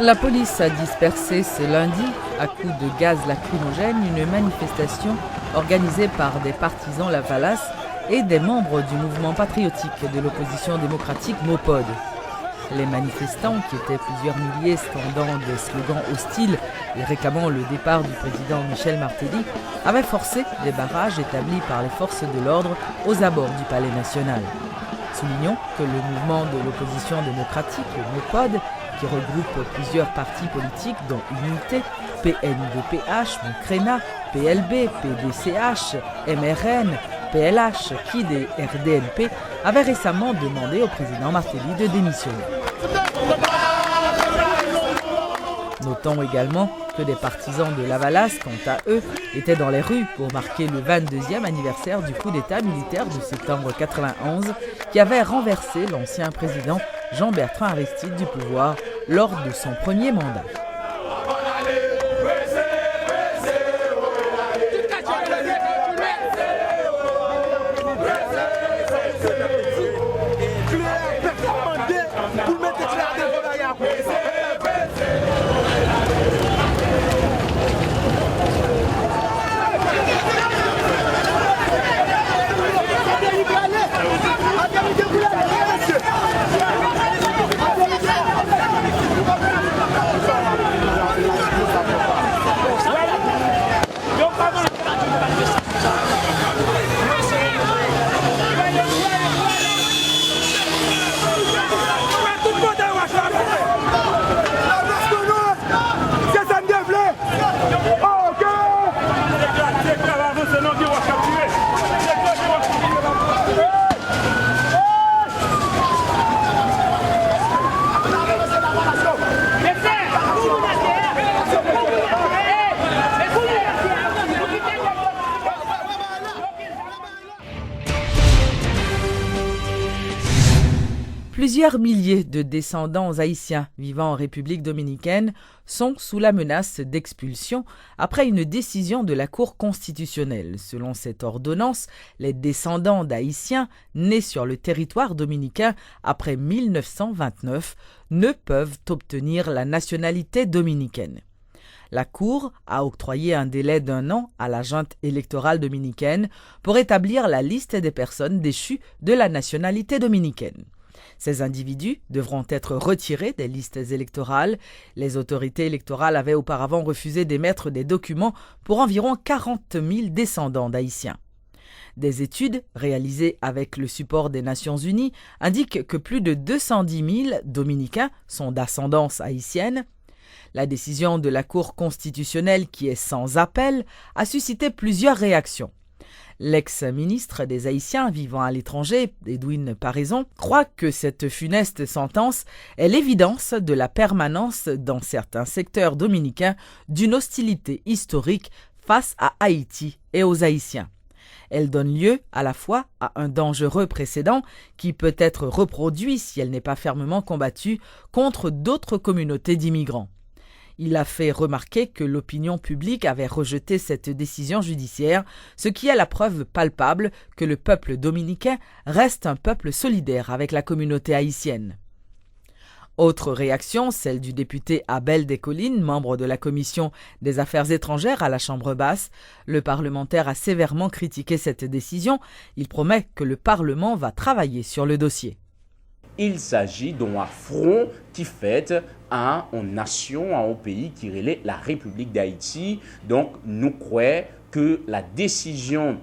La police a dispersé ce lundi, à coups de gaz lacrymogène, une manifestation organisée par des partisans Lavalas et des membres du mouvement patriotique de l'opposition démocratique Mopod. Les manifestants, qui étaient plusieurs milliers scandant des slogans hostiles et réclamant le départ du président Michel Martelly, avaient forcé des barrages établis par les forces de l'ordre aux abords du Palais national. Soulignons que le mouvement de l'opposition démocratique, le Mopod, qui regroupe plusieurs partis politiques dont Unité, PNDPH, Moncrena, PLB, PDCH, MRN, PLH, KID et RDNP, avait récemment demandé au président Martelly de démissionner. Notons également que des partisans de Lavalas, quant à eux, étaient dans les rues pour marquer le 22e anniversaire du coup d'État militaire de septembre 91 qui avait renversé l'ancien président Jean-Bertrand Aristide du pouvoir lors de son premier mandat. Plusieurs milliers de descendants haïtiens vivant en République dominicaine sont sous la menace d'expulsion après une décision de la Cour constitutionnelle. Selon cette ordonnance, les descendants d'Haïtiens nés sur le territoire dominicain après 1929 ne peuvent obtenir la nationalité dominicaine. La Cour a octroyé un délai d'1 an à la junte électorale dominicaine pour établir la liste des personnes déchues de la nationalité dominicaine. Ces individus devront être retirés des listes électorales. Les autorités électorales avaient auparavant refusé d'émettre des documents pour environ 40 000 descendants d'Haïtiens. Des études réalisées avec le support des Nations Unies indiquent que plus de 210 000 Dominicains sont d'ascendance haïtienne. La décision de la Cour constitutionnelle, qui est sans appel, a suscité plusieurs réactions. L'ex-ministre des Haïtiens vivant à l'étranger, Edwin Paraison, croit que cette funeste sentence est l'évidence de la permanence dans certains secteurs dominicains d'une hostilité historique face à Haïti et aux Haïtiens. Elle donne lieu à la fois à un dangereux précédent qui peut être reproduit si elle n'est pas fermement combattue contre d'autres communautés d'immigrants. Il a fait remarquer que l'opinion publique avait rejeté cette décision judiciaire, ce qui est la preuve palpable que le peuple dominicain reste un peuple solidaire avec la communauté haïtienne. Autre réaction, celle du député Abel Descollines, membre de la Commission des Affaires étrangères à la Chambre basse. Le parlementaire a sévèrement critiqué cette décision. Il promet que le Parlement va travailler sur le dossier. Il s'agit d'un affront qui fait à une nation, à un pays qui relève la République d'Haïti. Donc, nous croyons que la décision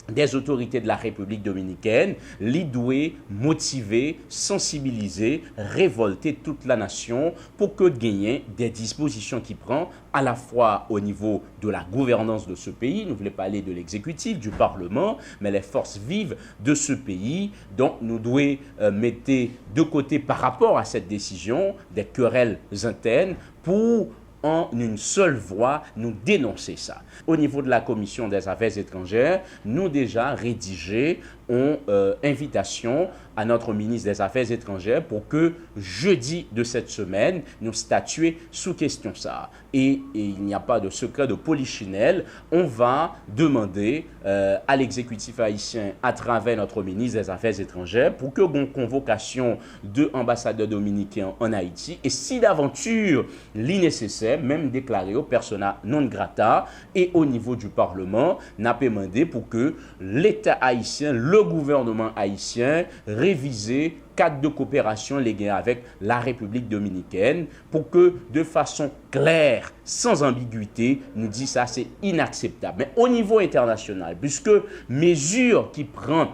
des autorités de la République dominicaine, les doit motiver, sensibiliser, révolter toute la nation pour que gagne des dispositions qui prend à la fois au niveau de la gouvernance de ce pays, nous voulons parler de l'exécutif, du Parlement, mais les forces vives de ce pays. Donc nous devons mettre de côté par rapport à cette décision des querelles internes pour en une seule voix, nous dénoncer ça. Au niveau de la Commission des Affaires étrangères, nous déjà rédigé une invitation à notre ministre des Affaires étrangères pour que jeudi de cette semaine, nous statuions sous question ça. Et il n'y a pas de secret de polichinelle, on va demander à l'exécutif haïtien à travers notre ministre des Affaires étrangères pour que une convocation de ambassadeurs dominicains en Haïti et si d'aventure l'innécessaire, même déclaré au persona non grata et au niveau du Parlement, n'a pas demandé pour que l'État haïtien, le gouvernement haïtien réviser cadre de coopération légué avec la République dominicaine pour que de façon claire, sans ambiguïté, nous dit ça c'est inacceptable. Mais au niveau international, puisque mesures qui prennent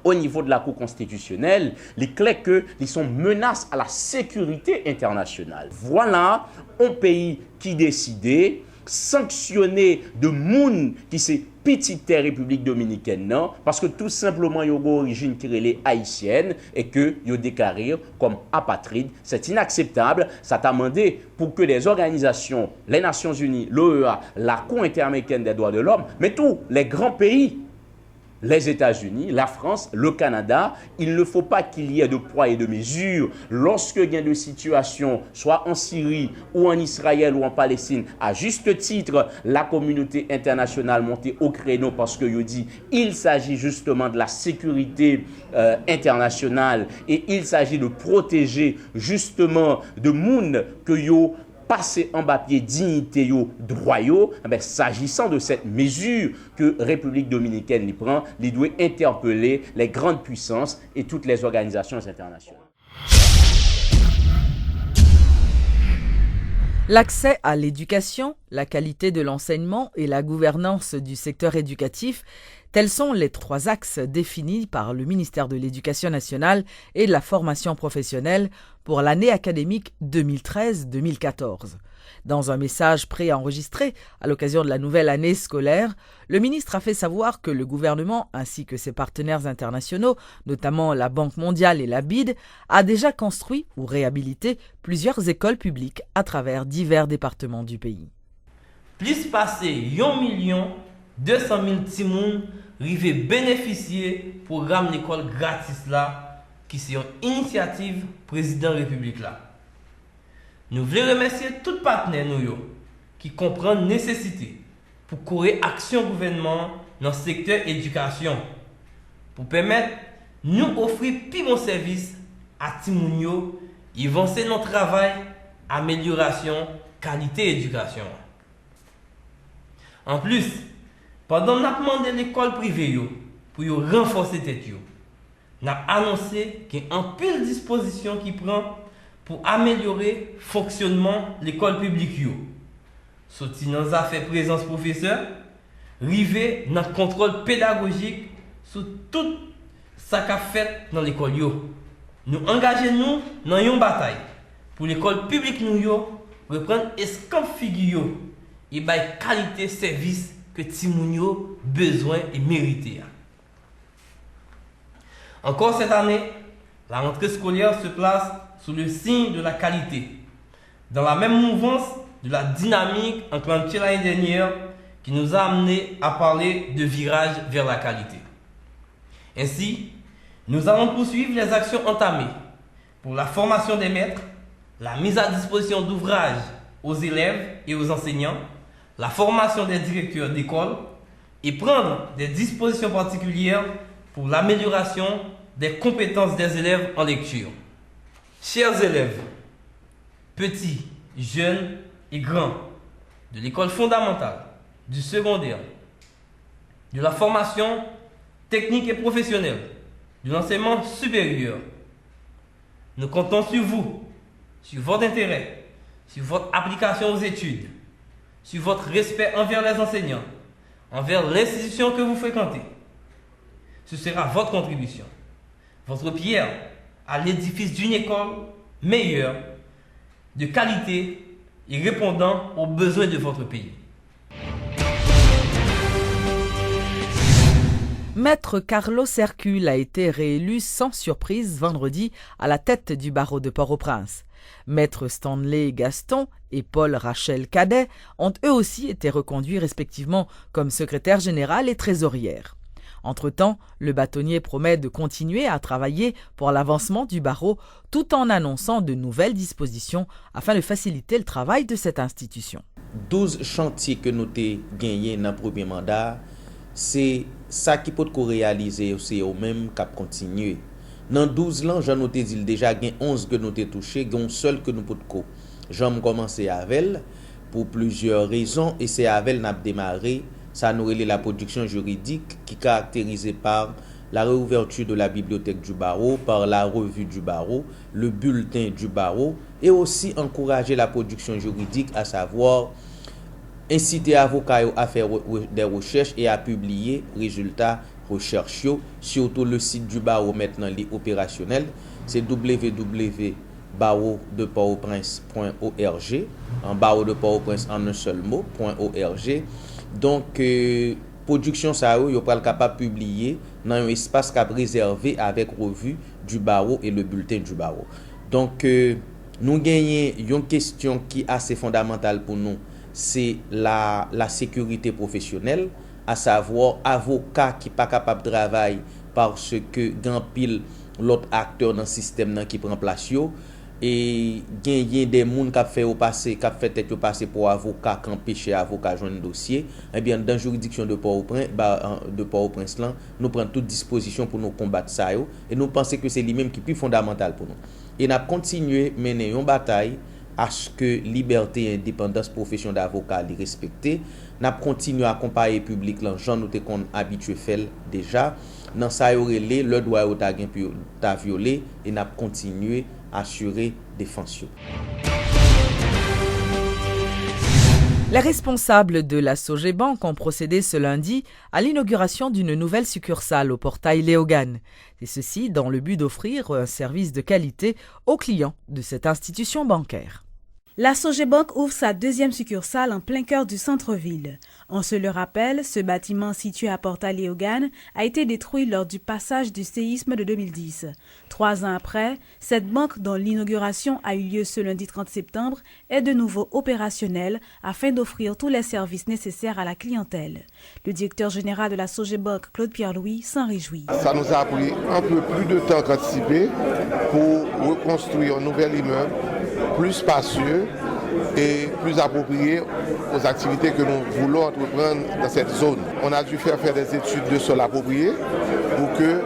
au niveau de la Cour constitutionnelle, il est clair qu'ils sont menaces à la sécurité internationale. Voilà un pays qui décide sanctionner de monde qui c'est petite République dominicaine, non? Parce que tout simplement, il y a une origine qui est haïtienne et que il y a déclaré comme apatride. C'est inacceptable. Ça t'a demandé pour que les organisations, les Nations Unies, l'OEA, la Cour interaméricaine des droits de l'homme, mais tous les grands pays, les États-Unis, la France, le Canada, il ne faut pas qu'il y ait de poids et de mesure lorsque il y a de situations, soit en Syrie ou en Israël ou en Palestine. À juste titre, la communauté internationale montée au créneau parce que dit il s'agit justement de la sécurité internationale et il s'agit de protéger justement de monde que passer en bas pied dignité droit s'agissant de cette mesure que République dominicaine prend, il doit interpeller les grandes puissances et toutes les organisations internationales. L'accès à l'éducation, la qualité de l'enseignement et la gouvernance du secteur éducatif, tels sont les 3 axes définis par le ministère de l'Éducation nationale et de la formation professionnelle pour l'année académique 2013-2014. Dans un message préenregistré à l'occasion de la nouvelle année scolaire, le ministre a fait savoir que le gouvernement ainsi que ses partenaires internationaux, notamment la Banque mondiale et la BID, a déjà construit ou réhabilité plusieurs écoles publiques à travers divers départements du pays. Plus passé 1,2 million petits moun rivé bénéficier programme l'école gratis là qui c'est une initiative président République là. Nous voulons remercier tous les partenaires qui comprennent la nécessité pour courir action gouvernement dans le secteur éducation pour permettre nous offrir plus bon service à Timounio et avancer notre travail amélioration qualité éducation. En plus, pendant que nous avons demandé l'école privée pour renforcer tête, nous avons annoncé qu'il y a une pile de dispositions qui prend pour améliorer le fonctionnement de l'école publique. Sorti dans les affaires présence professeur, rivé dans le contrôle pédagogique sur tout ce qu'a fait dans l'école. Nous engageons dans une bataille pour l'école publique reprendre escampe figure et la qualité de service que Timounio besoin et mérité. Encore cette année, la rentrée scolaire se place sous le signe de la qualité, dans la même mouvance de la dynamique enclenchée l'année dernière qui nous a amené à parler de virage vers la qualité. Ainsi, nous allons poursuivre les actions entamées pour la formation des maîtres, la mise à disposition d'ouvrages aux élèves et aux enseignants, la formation des directeurs d'école et prendre des dispositions particulières pour l'amélioration des compétences des élèves en lecture. Chers élèves, petits, jeunes et grands, de l'école fondamentale, du secondaire, de la formation technique et professionnelle, de l'enseignement supérieur, nous comptons sur vous, sur votre intérêt, sur votre application aux études, sur votre respect envers les enseignants, envers l'institution que vous fréquentez. Ce sera votre contribution, votre pierre à l'édifice d'une école meilleure, de qualité et répondant aux besoins de votre pays. Maître Carlos Hercule a été réélu sans surprise vendredi à la tête du barreau de Port-au-Prince. Maître Stanley Gaston et Paul-Rachel Cadet ont eux aussi été reconduits respectivement comme secrétaire général et trésorière. Entre-temps, le bâtonnier promet de continuer à travailler pour l'avancement du barreau tout en annonçant de nouvelles dispositions afin de faciliter le travail de cette institution. 12 chantiers que nous avons gagnés dans le premier mandat, c'est ça qui peut réaliser aussi au même cap continuer. Dans 12 ans, j'en ai dit déjà, il y a 11 que nous avons touché, il y a un seul que nous pouvons. J'en ai commencé avec elle pour plusieurs raisons et c'est avec elle que nous avons démarré. Ça nous relève la production juridique qui est caractérisée par la réouverture de la bibliothèque du barreau, par la revue du barreau, le bulletin du barreau et aussi encourager la production juridique, à savoir inciter avocats à faire des recherches et à publier résultats recherches, surtout le site du barreau maintenant est opérationnel, c'est www.barreau-de-Port-au-Prince.org, en barreau de Port-au-Prince en un seul mot.org. Donc production ça yo pral capable publier dans un espace cap réservé avec revue du barreau et le bulletin du barreau. Donc nous gagnons une question qui est assez fondamentale pour nous, c'est la sécurité professionnelle, à savoir avocat qui pas capable de travailler parce que grand pile l'autre acteur dans le système qui prend place yo et gagner des moun qui fait tête au passé pour avocat qui empêche avocat joindre dossier. Eh bien dans juridiction de Port-au-Prince là, nous prenons toute disposition pour nous combattre ça et nous pensons que c'est lui-même qui est plus fondamental pour nous. Et n'a continuer mener une bataille à ce que liberté et indépendance profession d'avocat les respecter. N'a continuer à accompagner public là, gens nous qu'on habitué faire déjà. Dans ça yorelé le droit au tagin puis ta violé et n'a continuer à assurer défense. Les responsables de la Sogebank ont procédé ce lundi à l'inauguration d'une nouvelle succursale au portail Léogane. Et ceci dans le but d'offrir un service de qualité aux clients de cette institution bancaire. La Sogebank ouvre sa deuxième succursale en plein cœur du centre-ville. On se le rappelle, ce bâtiment situé à Portail Léogane a été détruit lors du passage du séisme de 2010. 3 ans après, cette banque dont l'inauguration a eu lieu ce lundi 30 septembre est de nouveau opérationnelle afin d'offrir tous les services nécessaires à la clientèle. Le directeur général de la Sogebank, Claude Pierre-Louis, s'en réjouit. Ça nous a pris un peu plus de temps qu'anticipé pour reconstruire un nouvel immeuble plus spacieux et plus approprié aux activités que nous voulons entreprendre dans cette zone. On a dû faire des études de sol appropriées pour que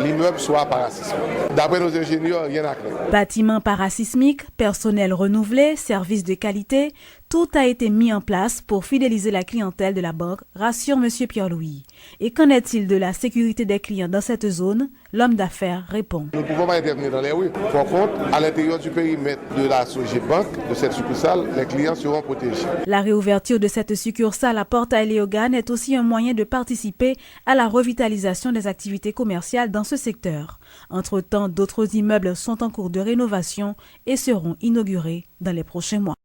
l'immeuble soit parasismique. D'après nos ingénieurs, rien à craindre. Bâtiment parasismique, personnel renouvelé, services de qualité, tout a été mis en place pour fidéliser la clientèle de la banque, rassure M. Pierre-Louis. Et qu'en est-il de la sécurité des clients dans cette zone? L'homme d'affaires répond. Nous ne pouvons pas intervenir dans les rues. Par contre, à l'intérieur du périmètre de la Sogebank, de cette succursale, les clients seront protégés. La réouverture de cette succursale à Portail Léogane est aussi un moyen de participer à la revitalisation des activités commerciales dans ce secteur. Entre-temps, d'autres immeubles sont en cours de rénovation et seront inaugurés dans les prochains mois.